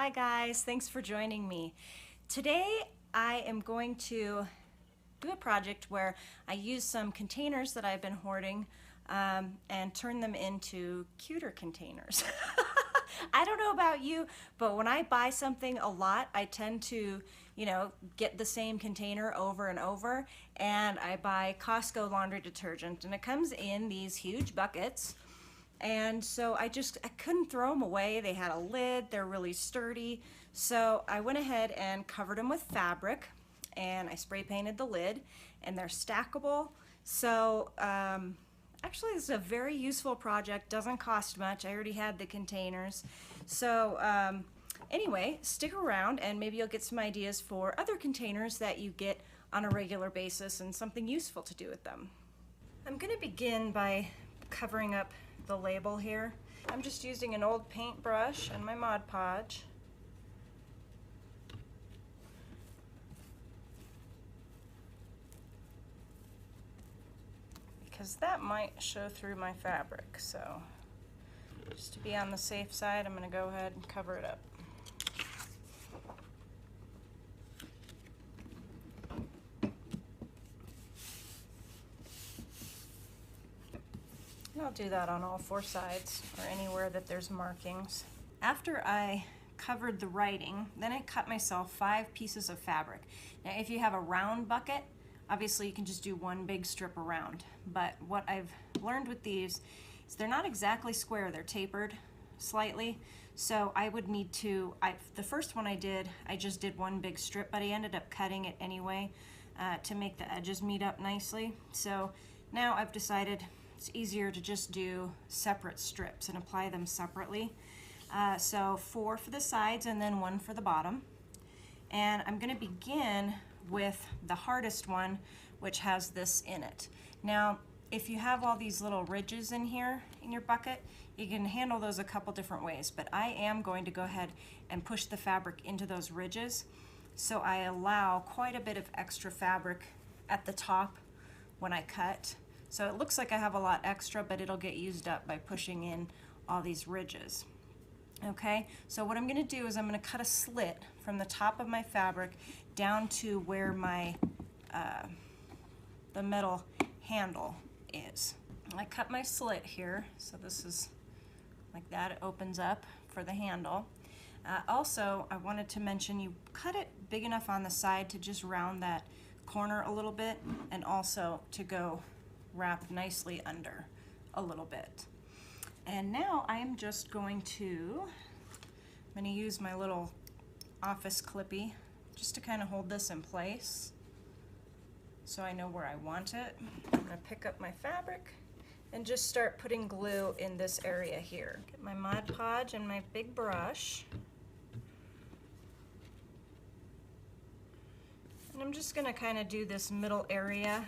Hi guys, thanks for joining me. Today I am going to do a project where I use some containers that I've been hoarding and turn them into cuter containers. I don't know about you, but when I buy something a lot, I tend to, get the same container over and over, and I buy Costco laundry detergent, and it comes in these huge buckets. And so I couldn't throw them away. They had a lid, they're really sturdy. So I went ahead and covered them with fabric, and I spray painted the lid, and they're stackable. So actually this is a very useful project, doesn't cost much. I already had the containers. So anyway, stick around and maybe you'll get some ideas for other containers that you get on a regular basis and something useful to do with them. I'm gonna begin by covering up the label here. I'm just using an old paintbrush and my Mod Podge. Because that might show through my fabric, so just to be on the safe side, I'm going to go ahead and cover it up. And I'll do that on all four sides or anywhere that there's markings. After I covered the writing, then I cut myself 5 pieces of fabric. Now if you have a round bucket, obviously you can just do one big strip around, but what I've learned with these is they're not exactly square, they're tapered slightly, so I would need to, the first one I just did one big strip, but I ended up cutting it anyway to make the edges meet up nicely. So now I've decided it's easier to just do separate strips and apply them separately. So 4 for the sides and then 1 for the bottom. And I'm going to begin with the hardest one, which has this in it. Now if you have all these little ridges in here in your bucket, you can handle those a couple different ways, but I am going to go ahead and push the fabric into those ridges, so I allow quite a bit of extra fabric at the top when I cut. So it looks like I have a lot extra, but it'll get used up by pushing in all these ridges. Okay, so what I'm going to do is I'm going to cut a slit from the top of my fabric down to where my the metal handle is. I cut my slit here, so this is like that. It opens up for the handle. Also, I wanted to mention you cut it big enough on the side to just round that corner a little bit, and also to go wrap nicely under a little bit. And now I'm just going to use my little office clippy just to kind of hold this in place so I know where I want it. I'm going to pick up my fabric and just start putting glue in this area here. Get my Mod Podge and my big brush. And I'm just going to kind of do this middle area.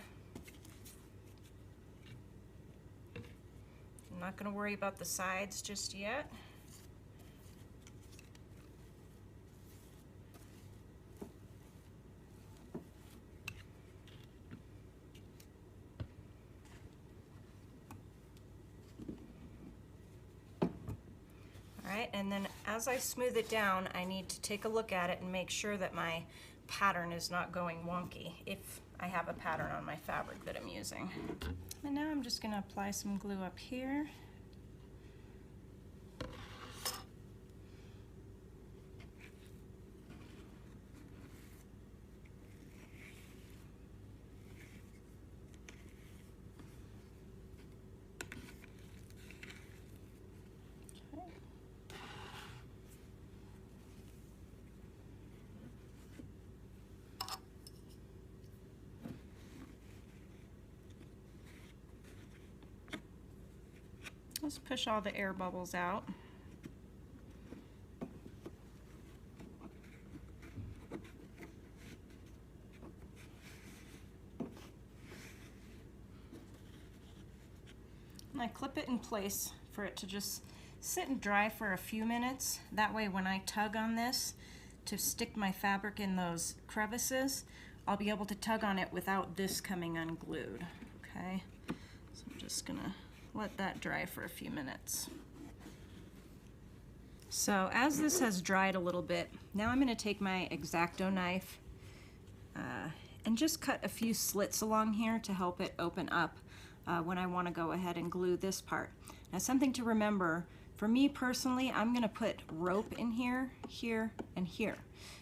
I'm not going to worry about the sides just yet. Alright, and then as I smooth it down, I need to take a look at it and make sure that my pattern is not going wonky if I have a pattern on my fabric that I'm using. And now I'm just going to apply some glue up here. Let's push all the air bubbles out. And I clip it in place for it to just sit and dry for a few minutes. That way when I tug on this to stick my fabric in those crevices, I'll be able to tug on it without this coming unglued. Okay, so I'm just gonna let that dry for a few minutes. So as this has dried a little bit, now I'm going to take my X-Acto knife and just cut a few slits along here to help it open up when I want to go ahead and glue this part. Now, something to remember, for me personally, I'm going to put rope in here, here, and here.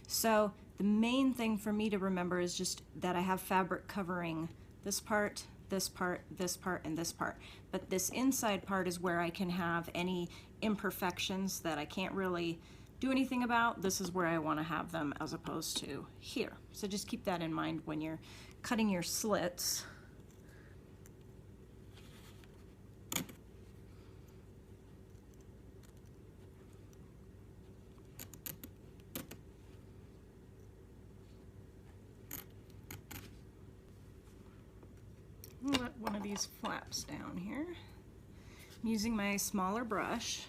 So the main thing for me to remember is just that I have fabric covering this part, this part, this part, and this part. But this inside part is where I can have any imperfections that I can't really do anything about. This is where I want to have them as opposed to here. So just keep that in mind when you're cutting your slits. Let one of these flaps down here. I'm using my smaller brush.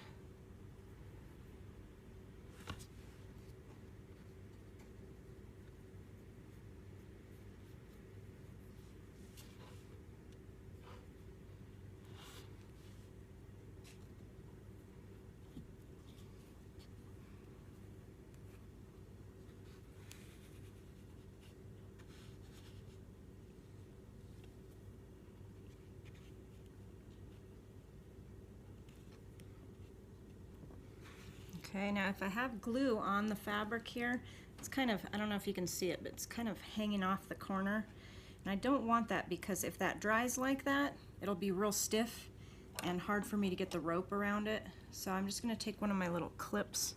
Okay, now if I have glue on the fabric here, it's kind of, I don't know if you can see it, but it's kind of hanging off the corner. And I don't want that because if that dries like that, it'll be real stiff and hard for me to get the rope around it. So I'm just going to take one of my little clips.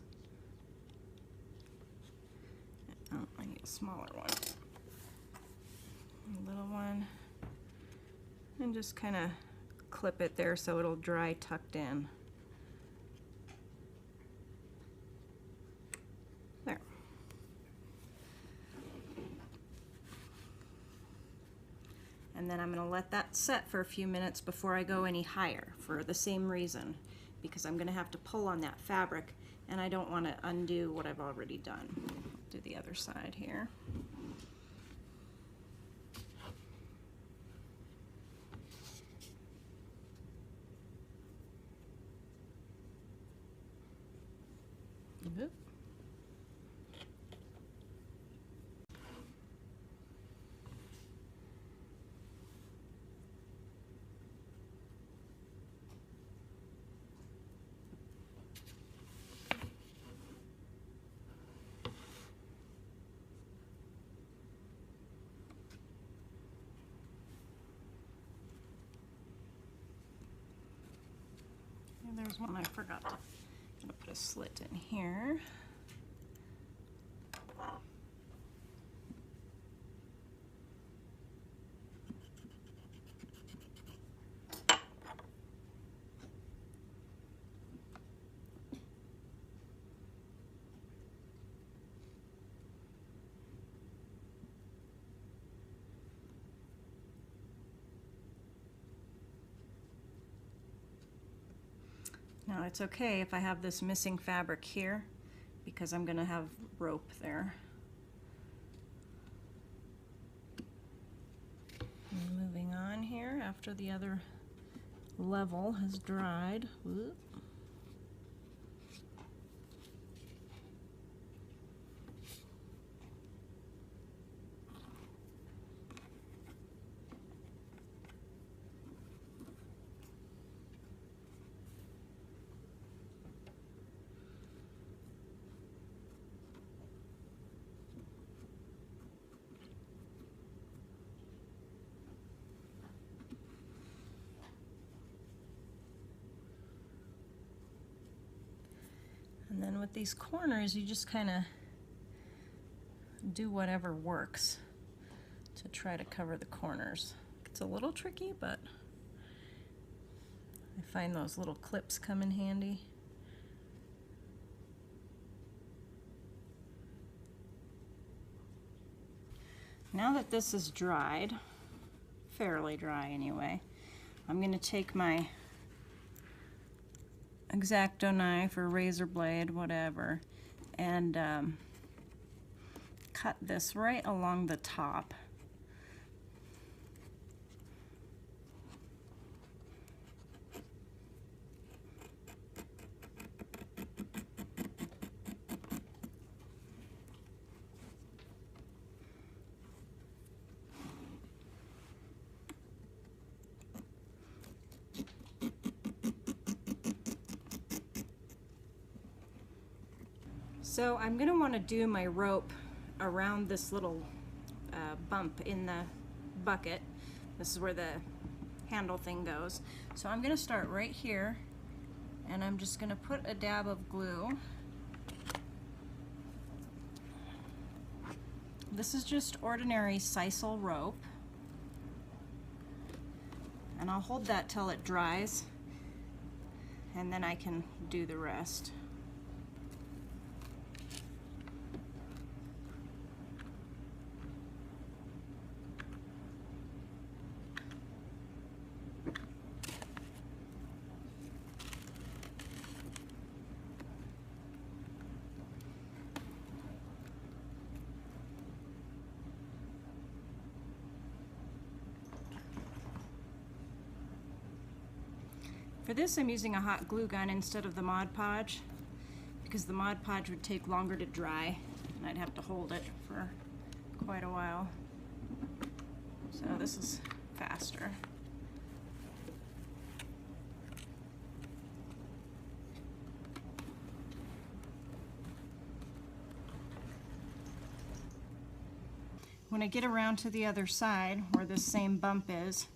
Oh, I need a smaller one. A little one. And just kind of clip it there so it'll dry tucked in. There. And then I'm going to let that set for a few minutes before I go any higher for the same reason, because I'm going to have to pull on that fabric and I don't want to undo what I've already done. I'll do the other side here. Oop. And there's one I forgot to. I'm gonna put a slit in here. Now it's okay if I have this missing fabric here because I'm going to have rope there. And moving on here after the other level has dried. Whoop. And then with these corners, you just kind of do whatever works to try to cover the corners. It's a little tricky, but I find those little clips come in handy. Now that this is dried, fairly dry anyway, I'm going to take my X-Acto knife or razor blade, whatever, and cut this right along the top. So I'm going to want to do my rope around this little bump in the bucket. This is where the handle thing goes. So I'm going to start right here, and I'm just going to put a dab of glue. This is just ordinary sisal rope, and I'll hold that till it dries, and then I can do the rest. For this, I'm using a hot glue gun instead of the Mod Podge, because the Mod Podge would take longer to dry and I'd have to hold it for quite a while. So this is faster. When I get around to the other side where this same bump is,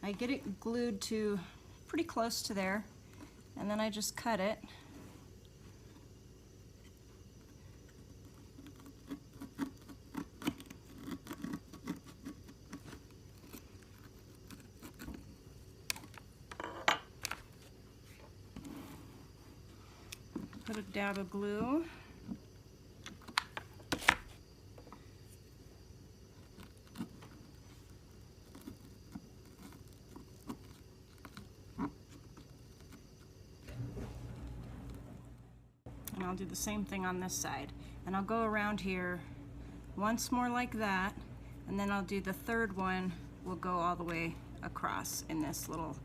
I get it glued to pretty close to there, and then I just cut it. Put a dab of glue. And I'll do the same thing on this side. And I'll go around here once more like that, and then I'll do the third one. We'll go all the way across in this little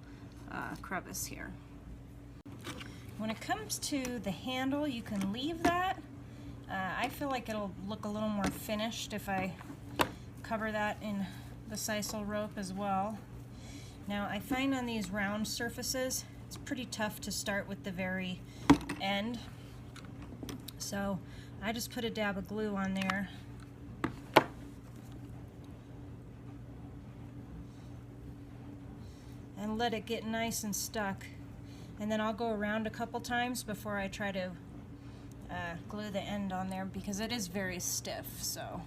crevice here. When it comes to the handle, you can leave that. I feel like it'll look a little more finished if I cover that in the sisal rope as well. Now, I find on these round surfaces, it's pretty tough to start with the very end. So I just put a dab of glue on there. And let it get nice and stuck. And then I'll go around a couple times before I try to glue the end on there, because it is very stiff. So.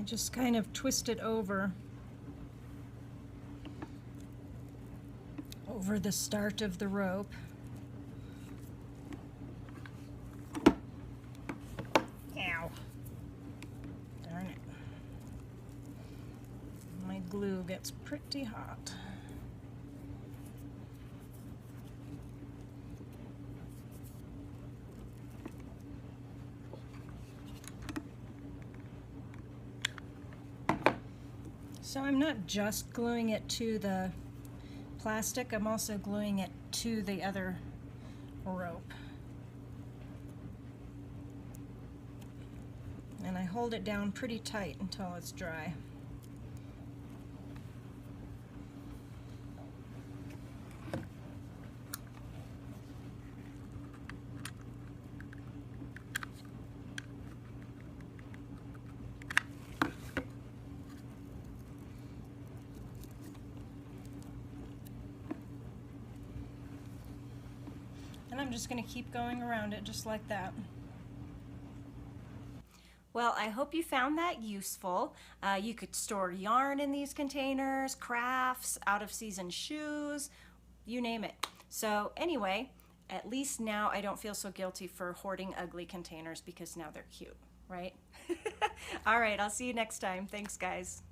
Just kind of twist it over the start of the rope. Ow. Darn it. My glue gets pretty hot. So I'm not just gluing it to the plastic, I'm also gluing it to the other rope. And I hold it down pretty tight until it's dry. And I'm just going to keep going around it just like that. Well, I hope you found that useful. You could store yarn in these containers, crafts, out-of-season shoes, you name it. So anyway, at least now I don't feel so guilty for hoarding ugly containers, because now they're cute, right? All right, I'll see you next time. Thanks, guys.